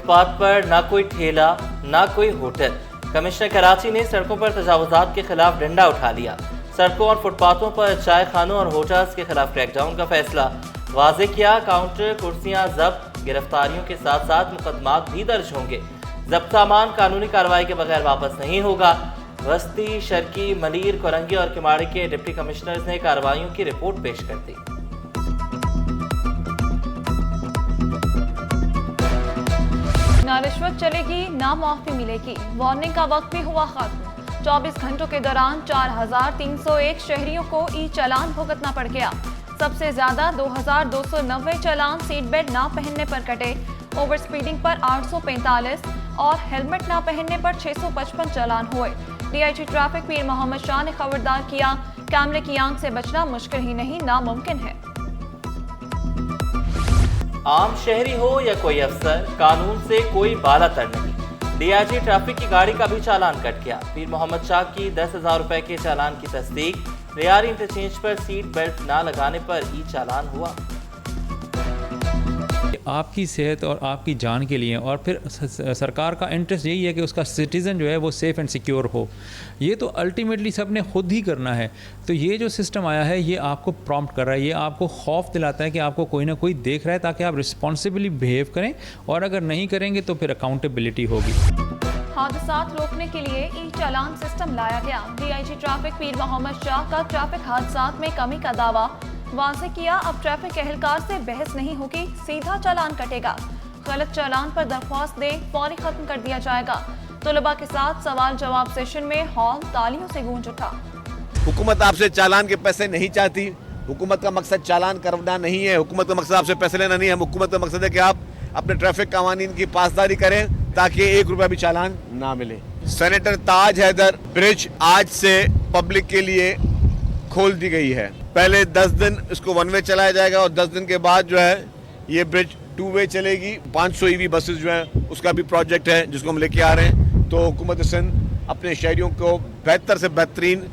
Fit path پر نہ کوئی ٹھیلا نہ کوئی ہوٹل۔ کمشنر کراچی نے سڑکوں پر تجاوزات کے خلاف ڈنڈا اٹھا لیا۔ سڑکوں اور فٹ پاتھوں پر چائے خانوں اور ہوٹلز کے خلاف کریک ڈاؤن کا فیصلہ۔ واضح کیا کاؤنٹر، کرسیاں ضبط، گرفتاریوں کے ساتھ ساتھ مقدمات بھی درج ہوں گے۔ ضبط سامان قانونی کارروائی کے بغیر واپس نہیں ہوگا۔ وسطی، شرقی، ملیر، کورنگی اور کماڑی کے ڈپٹی کمشنرز نے کارروائیوں کی رپورٹ پیش کر دی۔ نہ رشوت چلے گی نہ معافی ملے گی، وارننگ کا وقت بھی ہوا ختم۔ 24 گھنٹوں کے دوران 4301 شہریوں کو ای چالان بھگتنا پڑ گیا۔ سب سے زیادہ 2290 چالان سیٹ بیلٹ نہ پہننے پر کٹے۔ اوور سپیڈنگ پر 845 اور ہیلمٹ نہ پہننے پر 655 چالان ہوئے۔ ڈی آئی جی ٹریفک پیر محمد شاہ نے خبردار کیا، کیمرے کی آنکھ سے بچنا مشکل ہی نہیں ناممکن ہے۔ عام شہری ہو یا کوئی افسر، قانون سے کوئی بالا تر نہیں۔ ڈی آئی جی ٹریفک کی گاڑی کا بھی چالان کٹ گیا۔ پیر محمد شاہ کی 10,000 روپے کے چالان کی تصدیق۔ ریاری انٹرچینج پر سیٹ بیلٹ نہ لگانے پر ای چالان ہوا۔ آپ کی صحت اور آپ کی جان کے لیے، اور پھر سرکار کا انٹرسٹ یہی ہے کہ اس کا سٹیزن جو ہے وہ سیف اینڈ سیکیور ہو۔ یہ تو الٹیمیٹلی سب نے خود ہی کرنا ہے۔ تو یہ جو سسٹم آیا ہے یہ آپ کو پرومپٹ کر رہا ہے، یہ آپ کو خوف دلاتا ہے کہ آپ کو کوئی نہ کوئی دیکھ رہا ہے، تاکہ آپ رسپانسبلی بہیو کریں، اور اگر نہیں کریں گے تو پھر اکاؤنٹیبلٹی ہوگی۔ حادثات روکنے کے لیے ای چالان سسٹم لایا گیا۔ ڈی آئی جی ٹریفک پیر محمد شاہ کا ٹریفک حادثات میں کمی کا دعویٰ۔ واضح کیا، اب ٹریفک اہلکار سے بحث نہیں ہوگی، سیدھا چالان کٹے گا۔ غلط چالان پر درخواست دیں، فوری ختم کر دیا جائے گا۔ طلباء کے ساتھ سوال جواب سیشن میں ہال تالیوں سے گونج اٹھا۔ حکومت آپ سے چالان کے پیسے نہیں چاہتی۔ حکومت کا مقصد چالان کرنا نہیں ہے، حکومت کا مقصد آپ سے پیسے لینا نہیں ہے۔ حکومت کا مقصد ہے کہ آپ اپنے ٹریفک قوانین کی پاسداری کریں تاکہ 1 روپیہ بھی چالان نہ ملے۔ سینیٹر تاج حیدر برج آج سے پبلک کے لیے کھول دی گئی ہے۔ پہلے 10 دن اس کو 1 وے چلایا جائے گا، اور 10 دن کے بعد جو ہے یہ برج 2 وے چلے گی۔ 500 ای وی بسز جو ہیں اس کا بھی پروجیکٹ ہے جس کو ہم لے کے آ رہے ہیں۔ تو حکومت سندھ اپنے شہریوں کو بہتر سے بہترین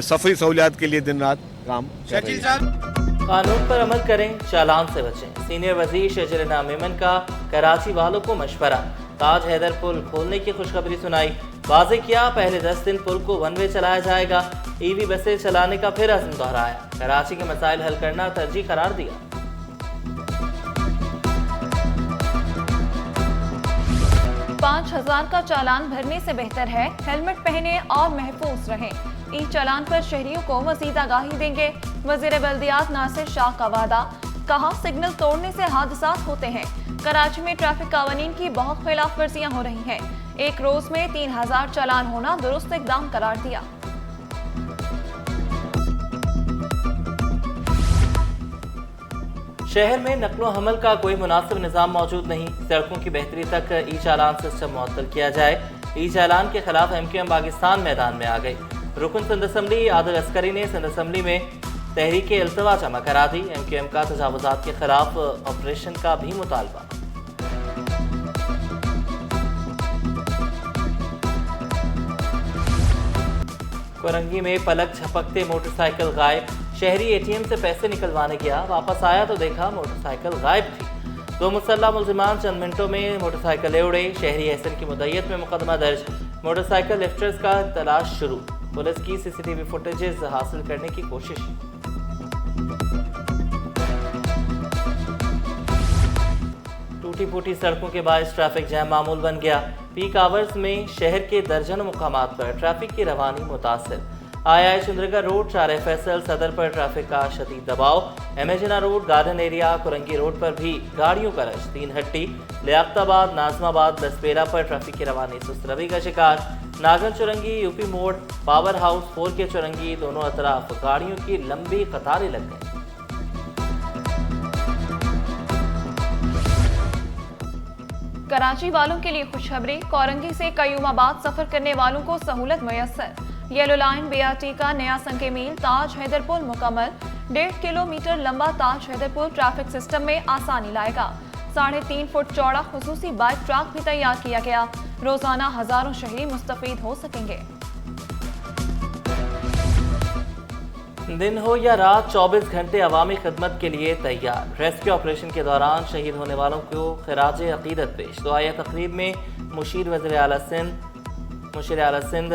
سفری سہولیات کے لیے دن رات کام کر رہی ہے۔ قانون پر عمل کریں، چالان سے بچیں۔ سینئر وزیر شجرنا میمن کا کراچی والوں کو مشورہ۔ تاج حیدر پل کھولنے کی خوشخبری سنائی۔ واضح کیا، پہلے 10 دن پل کو 1 وے چلایا جائے گا۔ ای وی بسیں چلانے کا پھر عزم دہرایا۔ کراچی کے مسائل حل کرنا ترجیح قرار دیا۔ 5000 کا چالان بھرنے سے بہتر ہے ہیلمٹ پہنے اور محفوظ رہیں۔ ای چالان پر شہریوں کو مزید آگاہی دیں گے۔ وزیر بلدیات ناصر شاہ کا وعدہ، کہا سگنل توڑنے سے حادثات ہوتے ہیں۔ کراچی میں ٹریفک قوانین کی بہت خلاف ورزیاں ہو رہی ہیں۔ ایک روز میں 3000 چالان ہونا درست اقدام قرار دیا۔ شہر میں نقل و حمل کا کوئی مناسب نظام موجود نہیں، سڑکوں کی بہتری تک ای چالان سسٹم معطل کیا جائے۔ ای چالان کے خلاف ایم کیو ایم پاکستان میدان میں آ گئی۔ رکن سندھ اسمبلی عادل عسکری نے سندھ اسمبلی میں تحریک التوا جمع کرا دی۔ ایم کیو ایم کا تجاوزات کے خلاف آپریشن کا بھی مطالبہ۔ کورنگی میں پلک جھپکتے موٹر سائیکل غائب۔ شہری اے ٹی ایم سے پیسے نکلوانے گیا، واپس آیا تو دیکھا موٹر سائیکل غائب تھی۔ 2 مسلح ملزمان چند منٹوں میں موٹر سائیکل لے اڑے۔ شہری احسن کی مدعیت میں مقدمہ درج۔ موٹر سائیکل لفٹرز کا تلاش شروع۔ پولیس کی سی سی ٹی وی فوٹیجز حاصل کرنے کی کوشش۔ ٹوٹی پھوٹی سڑکوں کے باعث ٹریفک جام معمول بن گیا۔ پیک آورز میں شہر کے درجنوں مقامات پر ٹریفک کی روانی متاثر۔ آئی چندرگر روڈ، چارہ فیصل، صدر پر ٹریفک کا شدید دباؤ۔ امیجنا road, garden area, Korangi road پر بھی گاڑیوں کا رش۔ 3 ہٹی، لیاقت آباد، ناظم آباد، لسپیرا پر ٹریفک کی روانی سست روی کا شکار۔ ناگن چورنگی، یو پی موڑ، پاور ہاؤس 4 کے چورنگی، دونوں اطراف گاڑیوں کی لمبی قطاریں لگ گئیں۔ کراچی والوں کے لیے خوشخبری، کورنگی سے قیوم آباد سفر کرنے والوں کو سہولت میسر۔ Yellow line B R T کا نیا سنگ میل تاج حیدر پل مکمل۔ 1.5 کلومیٹر لمبا تاج حیدر پل ٹریفک سسٹم میں آسانی لائے گا۔ 3.5 فٹ چوڑا خصوصی بائک ٹریک بھی تیار کیا گیا۔ روزانہ ہزاروں شہری مستفید ہو سکیں گے۔ दिन हो या रात 24 घंटे अवामी खिदमत के लिए तैयार। रेस्क्यू ऑपरेशन के दौरान शहीद होने वालों को खिराज अकीदत पेश। दुआया तकरीब में मुशीर वज़ीर आला सिंध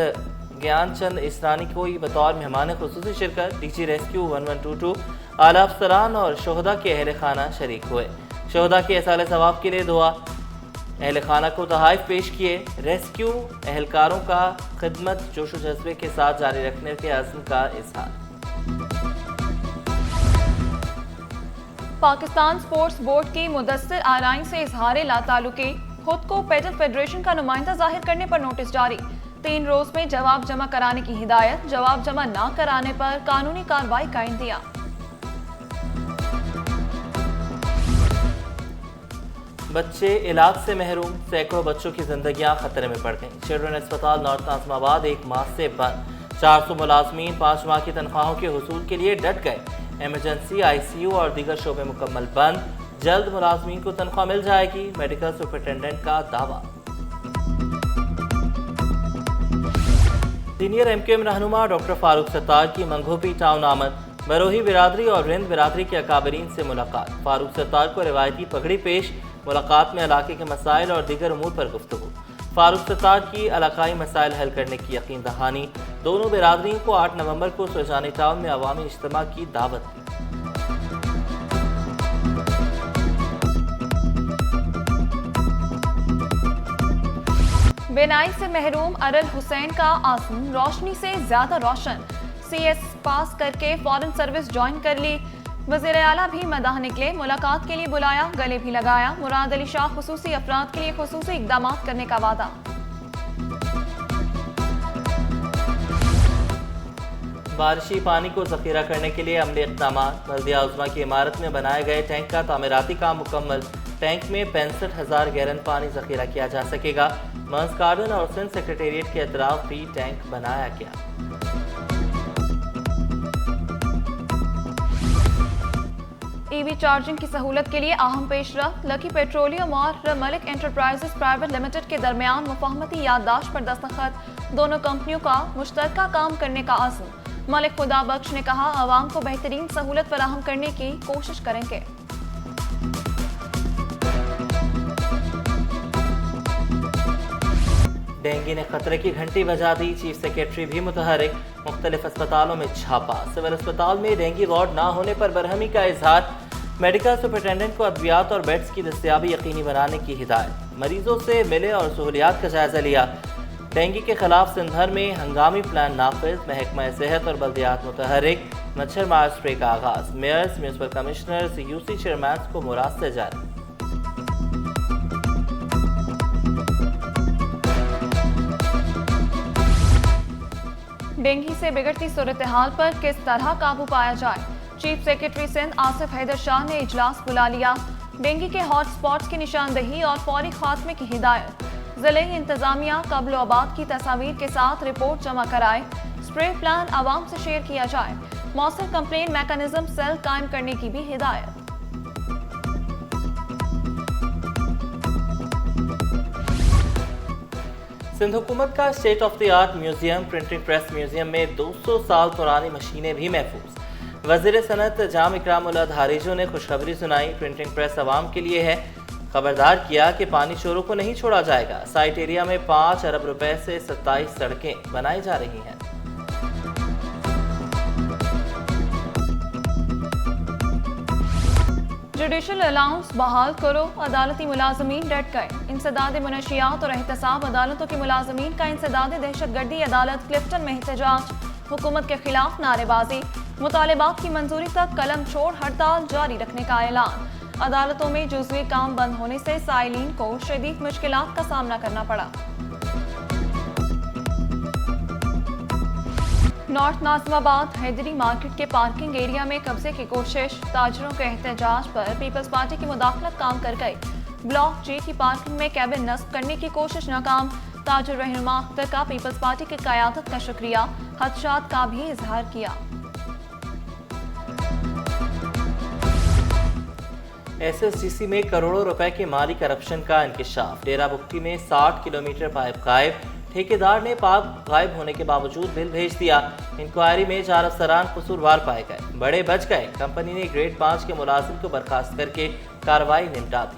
ज्ञान चंद इसरानी को बतौर मेहमान खुसूसी शिरकत। डीजी रेस्क्यू 1122 आला अफसरान और शोहदा के अहल खाना शरीक हुए। शोहदा के एसाले सवाब के लिए दुआ। अहल खाना को तोहफ़े पेश किए। रेस्क्यू एहलकारों का खिदमत जोश व जज्बे के साथ जारी रखने के अज़्म का इजहार। पाकिस्तान स्पोर्ट्स बोर्ड की मुदस्सिर आराइन से इजहार लाताल्लुकी। खुद को पेडल फेडरेशन का नुमाइंदा जाहिर करने पर नोटिस जारी। 3 रोज में जवाब जमा कराने की हिदायत। जवाब जमा न कराने पर कानूनी कार्रवाई का इंदिया। बच्चे इलाज से महरूम। सैकड़ों बच्चों की जिंदगियां खतरे में पड़ गईं। चिल्ड्रन अस्पताल नॉर्थ नाज़िमाबाद 1 माह से बंद। 400 मुलाजमीन 5 माह की तनख्वाहों के हुसूल के लिए डट गए। एमरजेंसी, ICU और दीगर शोबे मुकम्मल बंद। जल्द मुलाजमीन को तनख्वाह मिल जाएगी। मेडिकल सुपरिटेंडेंट का दावा। सीनियर MQM रहनुमा डॉक्टर फारूक सत्तार की मंगोपी टाउन आमद। बरोही बिरादरी और रिंद बिरादरी के अकाबरीन से मुलाकात। फारूक सत्तार को रिवायती पगड़ी पेश। मुलाकात में इलाके के मसाइल और दीगर उमूर पर गुफ्तगू। फारूक सत्तार की इलाकाई मसाइल हल करने की यकीन दहानी। दोनों बिरादरियों को 8 नवंबर को सुरजानी टाउन में अवामी इज्तिमा की दावत। बेनाई से महरूम अरल हुसैन का आज़म रोशनी से ज्यादा रोशन। CS पास करके फॉरेन सर्विस ज्वाइन कर ली। वज़ीर आला भी मदाह निकले। मुलाकात के लिए बुलाया, गले भी लगाया। मुराद अली शाह खुसूसी अफराद के लिए खुसूसी इक़दाम करने का वादा। बारिशी पानी को ज़ख़ीरा करने के लिए अमली इक़दाम। बल्दिया उज़्मा की इमारत में बनाए गए टैंक का तामीराती काम मुकम्मल। टैंक में 65,000 गैलन पानी ज़ख़ीरा किया जा सकेगा। मर्ज गार्डन और सिंध सेक्रेटेरिएट के अतराफ भी टैंक बनाया गया। EV चार्जिंग की सहूलत के लिए अहम पेशरफ्त। लकी पेट्रोलियम और मलिक एंटरप्राइजेस प्राइवेट लिमिटेड के दरमियान मुफाहमती याददाश्त पर दस्तखत। दोनों कंपनियों का मुश्तरका काम करने का अज़्म। मलिक खुदा बख्श ने कहा, आवाम को बेहतरीन सहूलत फराहम करने की कोशिश करेंगे। डेंगू ने खतरे की घंटी बजा दी। चीफ सेक्रेटरी भी मुतहरिक। मुख्तलिफ अस्पतालों में छापा। सिविल अस्पताल में डेंगू वार्ड ना होने पर बरहमी का इजहार। मेडिकल सुपरिटेंडेंट को अद्वियात और बेड्स की दस्तयाबी यकीनी बनाने की हिदायत। मरीजों से मिले और सहूलियात का जायजा लिया। डेंगू के खिलाफ सिंध भर में हंगामी प्लान नाफिज। महकमा सेहत और बल्दियात मुतहरिक। मच्छर मार स्प्रे का आगाज। Mayors, municipal commissioners, UC chairman को मुरास्ते जारी। डेंगू से बिगड़ती सूरत हाल पर किस तरह काबू पाया जाए। चीफ सेक्रेटरी सिंध आसिफ हैदर शाह ने इजलास बुला लिया। डेंगू के हॉट स्पॉट्स की निशानदही और फौरी खात्मे की हिदायत। जिले इंतजामिया कब्ल-ओ-आबाद की तस्वीर के साथ रिपोर्ट जमा कराए। स्प्रे प्लान आवाम से शेयर किया जाए। मौसर कंप्लेन मैकेनिज्म सेल कायम करने की भी हिदायत। सिंध हुकूमत का state of the art museum printing press museum में 200 साल पुरानी मशीनें भी महफूज। वज़ीर सनत जाम इकरामुल्लाह धारीजो ने खुशखबरी सुनाई। प्रिंटिंग प्रेस आवाम के लिए है। खबरदार किया कि पानी चोरों को नहीं छोड़ा जाएगा। साइट एरिया में 5 अरब रुपए से 27 सड़कें बनाई जा रही हैं। जुडिशल अलाउंस बहाल करो। अदालती मुलाजमीन डट गए। इंसदाद मुनशियात और एहतसाब अदालतों के मुलाजमीन का इंसदाद दहशतगर्दी अदालत क्लिफ्टन में एहतजाज। हुकूमत के खिलाफ नारेबाजी। मुतालिबात की मंजूरी तक कलम छोड़ हड़ताल जारी रखने का ऐलान। अदालतों में जुज़वी काम बंद होने से साइलिन को शदीद मुश्किलात का सामना करना पड़ा। नॉर्थ नाज़िमाबाद हैदरी मार्केट के पार्किंग एरिया में कब्जे की कोशिश। ताजरों के एहतजाज पर पीपल्स पार्टी की मुदाखलत काम कर गई। ब्लॉक G की पार्किंग में कैबिन नस्ब करने की कोशिश नाकाम। ताजर रहनुमा अख्तर का पीपल्स पार्टी की क़यादत का शुक्रिया। खदशात का भी इजहार किया। SSDC में करोड़ों रुपए के माली करप्शन का इंकिशाफ। डेरा बुक्टी में 60 किलोमीटर पाइप गायब। ठेकेदार ने पाक गायब होने के बावजूद बिल भेज दिया। इंक्वायरी में 4 अफसरान कसूरवार पाए गए, बड़े बच गए। कंपनी ने ग्रेड 5 के मुलाजिम को बर्खास्त करके कार्रवाई निपटा दी।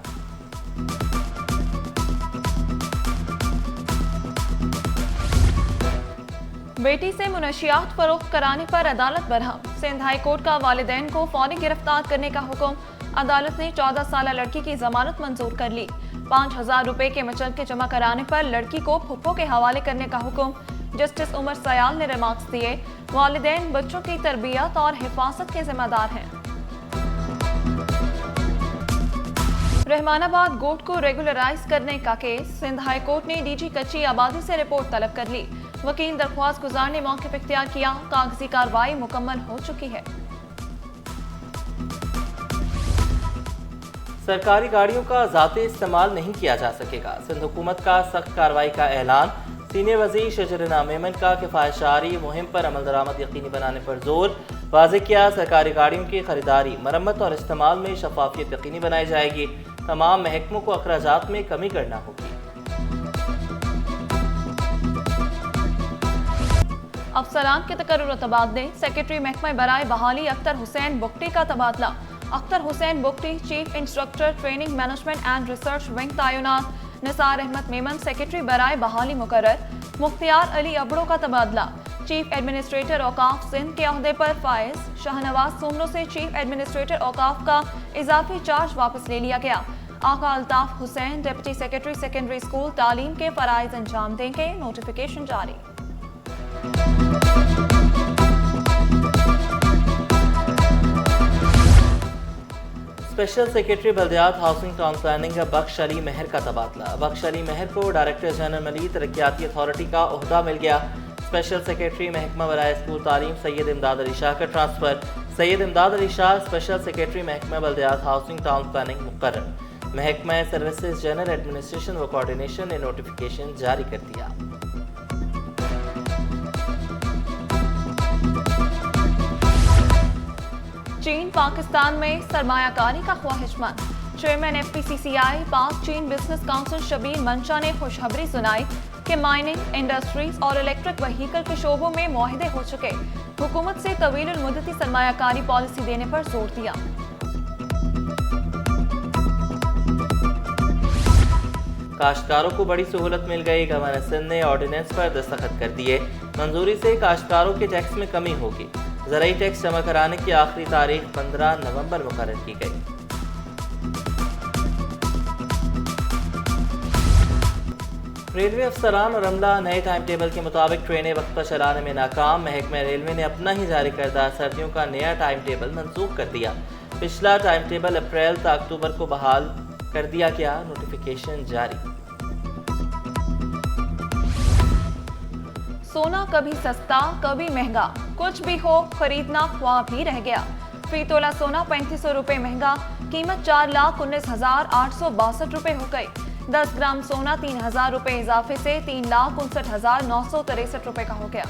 बेटी से मुनशियात फरोख्त कराने पर अदालत बरहम। सिंध हाई कोर्ट का वालिदैन को फौरी गिरफ्तार करने का हुक्म। अदालत ने 14 साल लड़की की जमानत मंजूर कर ली। 5,000 रुपए के मचलके जमा कराने पर लड़की को फुप्पो के हवाले करने का हुक्म। जस्टिस उमर सयाल ने रिमार्क्स दिए, वालिदैन बच्चों की तरबियत और हिफाजत के जिम्मेदार हैं। रहमानाबाद गोट को रेगुलराइज करने का केस। सिंध हाई कोर्ट ने डीजी कच्ची आबादी से रिपोर्ट तलब कर ली। वकील दरख्वास्त गुजार ने मौके पर इख्तियार किया। कागजी कार्रवाई मुकम्मल हो चुकी है। सरकारी गाड़ियों का ज़ाती इस्तेमाल नहीं किया जा सकेगा। सिंध हुकूमत का सख्त कार्रवाई का ऐलान। सीनियर वज़ीर शजरना मेमन का किफ़ायतशारी मुहिम पर अमल दरामद यकीनी बनाने पर जोर। वाज़ेह किया, सरकारी गाड़ियों की खरीदारी, मरम्मत और इस्तेमाल में शफाफियत यकीनी बनाई जाएगी। तमाम महकमों को अखराजात में कमी करना होगी। अफसरान के तकर्रुर तबादले। सेक्रेटरी महकमा बराए बहाली अख्तर हुसैन बुगटी का तबादला। Akhtar Hussain Bugti chief instructor training management and research wing तैनात। निसार अहमद मेमन सेक्रेटरी बराए बहाली मुकर्रर। मुख्तियार अली अबड़ो का तबादला। चीफ एडमिनिस्ट्रेटर औकाफ सिंध के अहदे पर फायज। शाहनवाज सोमनो से चीफ एडमिनिस्ट्रेटर औकाफ का इजाफी चार्ज वापस ले लिया गया। Aga Altaf Hussain deputy secretary secondary school तालीम के फराइज अंजाम देंगे। नोटिफिकेशन जारी। स्पेशल सेक्रेटरी बल्दियात housing town planning Bakhsh Ali Mahar का तबादला। बख्श अली महर को डायरेक्टर जनरल मली तरक्याती अथॉरिटी का ओहदा मिल गया। स्पेशल सेक्रेटरी महकमा बराए स्कूल तालीम सैयद इमदाद अली शाह का ट्रांसफर। सैयद इमदाद अली शाह स्पेशल सेक्रेटरी महकमा बल्दियात हाउसिंग टाउन प्लानिंग मुकर्रर। महकमा सर्विसेज जनरल एडमिनिस्ट्रेशन व कोऑर्डिनेशन ने नोटिफिकेशन जारी कर दिया। चीन पाकिस्तान में सरमायाकारी का ख्वाहिशमंद। चेयरमैन FPCCI पाक चीन बिजनेस काउंसिल शबीर मंशा ने खुशखबरी सुनाई कि माइनिंग, इंडस्ट्रीज और इलेक्ट्रिक व्हीकल के शोबों में मुआहिदे हो चुके। हुकूमत से तवील मुद्दती सरमायाकारी पॉलिसी देने पर जोर दिया। काश्तकारों को बड़ी सहूलत मिल गई। गवर्नर सिंध ने ऑर्डिनेंस पर दस्तखत कर दिए। मंजूरी से काश्तकारों के टैक्स में कमी होगी। ज़राई टैक्स जमा कराने की आखिरी तारीख 15 नवंबर मुकर्रर की गई। रेलवे अफसरान और अमला नए टाइम टेबल के मुताबिक ट्रेनें वक्त पर चलाने में नाकाम। महकमा रेलवे ने अपना ही जारी करदा सर्दियों का नया टाइम टेबल मंसूख कर दिया। पिछला टाइम टेबल अप्रैल से अक्टूबर को बहाल कर दिया गया। नोटिफिकेशन जारी। सोना कभी सस्ता कभी महंगा, कुछ भी हो खरीदना ख्वाब ही रह गया। फी तोला सोना 3500 रुपए महंगा, कीमत 4,19,862 रुपए हो गई। 10 ग्राम सोना 3,000 रुपए इजाफे से 3,59,963 रुपए का हो गया।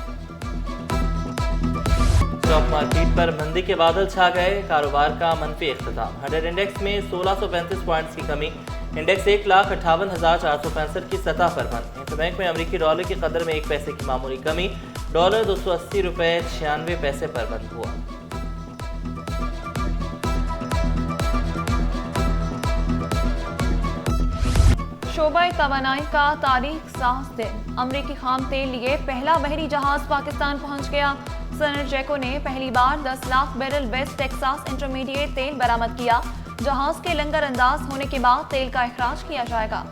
स्टॉक मार्केट पर मंदी के बादल छा गए। कारोबार का मनफी इख्तिताम। 100 इंडेक्स में 1635 पॉइंट्स की कमी। इंडेक्स 1,58,465 की सतह पर बंद। इंटरबैंक में अमेरिकी डॉलर की कदर में 1 पैसे की मामूली कमी। डॉलर 280 रुपए 96 पैसे पर बंद हुआ। शोबा तवानाई का तारीख साज दिन। अमरीकी खाम तेल लिए पहला बहरी जहाज पाकिस्तान पहुंच गया। सनरजैको ने पहली बार 10 lakh barrel West Texas intermediate तेल बरामद किया। जहाज के लंगर अंदाज होने के बाद तेल का इखराज किया जाएगा।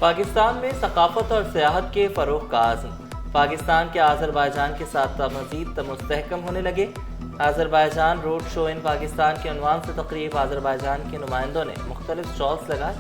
पाकिस्तान में सकाफत और सियाहत के फरोग का आज़म। पाकिस्तान के आज़रबाईजान के साथ मज़ीद मुस्तहकम होने लगे। Azerbaijan road show in Pakistan के उन्वान से तकरीब आज़रबाईजान के नुमाइंदों ने मुख्तलिफ स्टॉल्स लगाए।